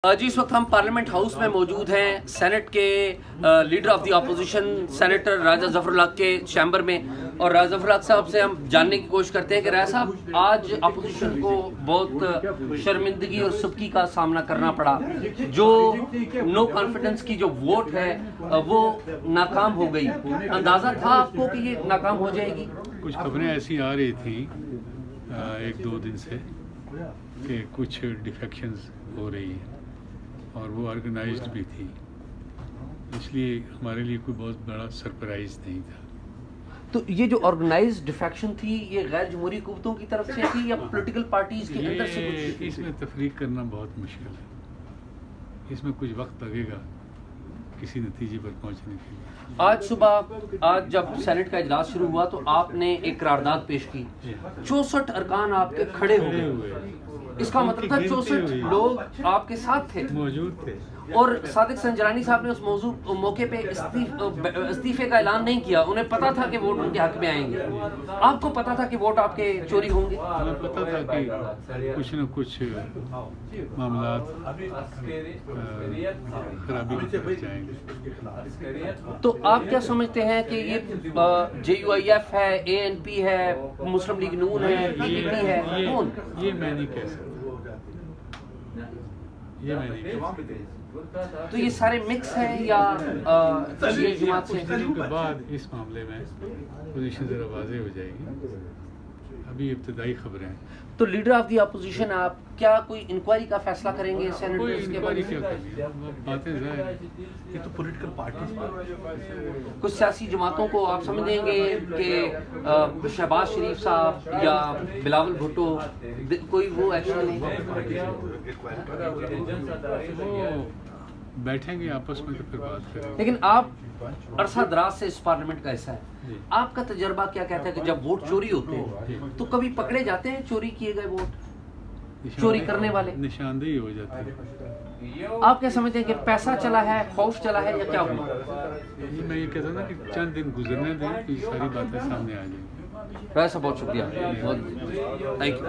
جی اس وقت ہم parliament house میں موجود ہیں سینٹ کے leader of the opposition senator Raja Zafar Ulhaq کے چیمبر میں، اور راجہ ظفر الحق صاحب سے ہم جاننے کی کوشش کرتے ہیں کہ راجہ صاحب آج اپوزیشن کو بہت شرمندگی اور سبکی کا سامنا کرنا پڑا، جو نو کانفیڈنس کی جو ووٹ ہے وہ ناکام ہو گئی، اندازہ تھا آپ کو کہ یہ ناکام ہو جائے گی؟ کچھ خبریں ایسی آ رہی تھیں ایک دو دن سے کہ کچھ ڈیفیکشنز ہو رہی ہیں اور وہ آرگنائزڈ بھی تھی، اس لیے ہمارے لیے کوئی بہت بڑا سرپرائز نہیں تھا۔ تو یہ جو آرگنائزڈ ڈیفیکشن تھی یہ غیر جمہوری قوتوں کی طرف سے تھی یا پولیٹیکل پارٹیز کے اندر سے کچھ؟ اس میں تفریق کرنا بہت مشکل ہے، اس میں کچھ وقت لگے گا کسی نتیجے پر پہنچنے کے لیے۔ آج صبح جب سینٹ کا اجلاس شروع ہوا تو آپ نے ایک قرارداد پیش کی، 64 ارکان آپ کے کھڑے ہوئے، اس کا مطلب تھا 64 لوگ آپ کے ساتھ تھے، موجود تھے، اور صادق سنجرانی صاحب نے اس موقع پہ استعفے کا اعلان نہیں کیا، انہیں پتا تھا کہ ووٹ ان کے حق میں آئیں گے۔ آپ کو پتا تھا کہ ووٹ آپ کے چوری ہوں گے؟ ہمیں پتا تھا کہ کچھ نہ کچھ معاملات خرابی کی طرف جائیں گے۔ تو آپ کیا سمجھتے ہیں کہ یہ JUIF ہے، ANP ہے، مسلم لیگ نون ہے، PPP ہے، کون؟ یہ میں نہیں کہہ سکتا، یہ میں نہیں کہہ سکتا۔ تو یہ سارے مکس ہیں یا یہ جماعت سے؟ کے بعد اس معاملے میں پوزیشن ذرا واضح ہو جائے گی، ابھی ابتدائی خبریں ہیں۔ تو لیڈر آف دی اپوزیشن آپ کیا کوئی انکوائری کا فیصلہ کریں گے کوئی سینیٹرز کے انکوائری بارے کیا میں؟ کرنی، باتیں ظاہر ہیں۔ یہ تو پولیٹیکل پارٹیز کچھ سیاسی جماعتوں کو آپ سمجھ دیں گے کہ شہباز شریف صاحب یا بلاول بھٹو کوئی وہ ایکشن نہیں؟ وہ بیٹھیں گے آپس میں تو پھر بات کریں گے۔ لیکن آپ عرصہ دراز سے اس پارلیمنٹ کا حصہ ہے، آپ کا تجربہ کیا کہتا ہے کہ جب ووٹ چوری ہوتے ہیں تو کبھی پکڑے جاتے ہیں چوری کیے گئے ووٹ، چوری کرنے والے؟ نشاندہی ہو جاتی ہے۔ آپ کیا سمجھتے ہیں کہ پیسہ چلا ہے، خوف چلا ہے، یا کیا ہوا؟ میں یہ کہتا ہوں نا کہ چند دن گزرنے دیں تو یہ ساری باتیں سامنے آ جائیں گی۔ راجہ صاحب بہت شکریہ، بہت تھینک یو۔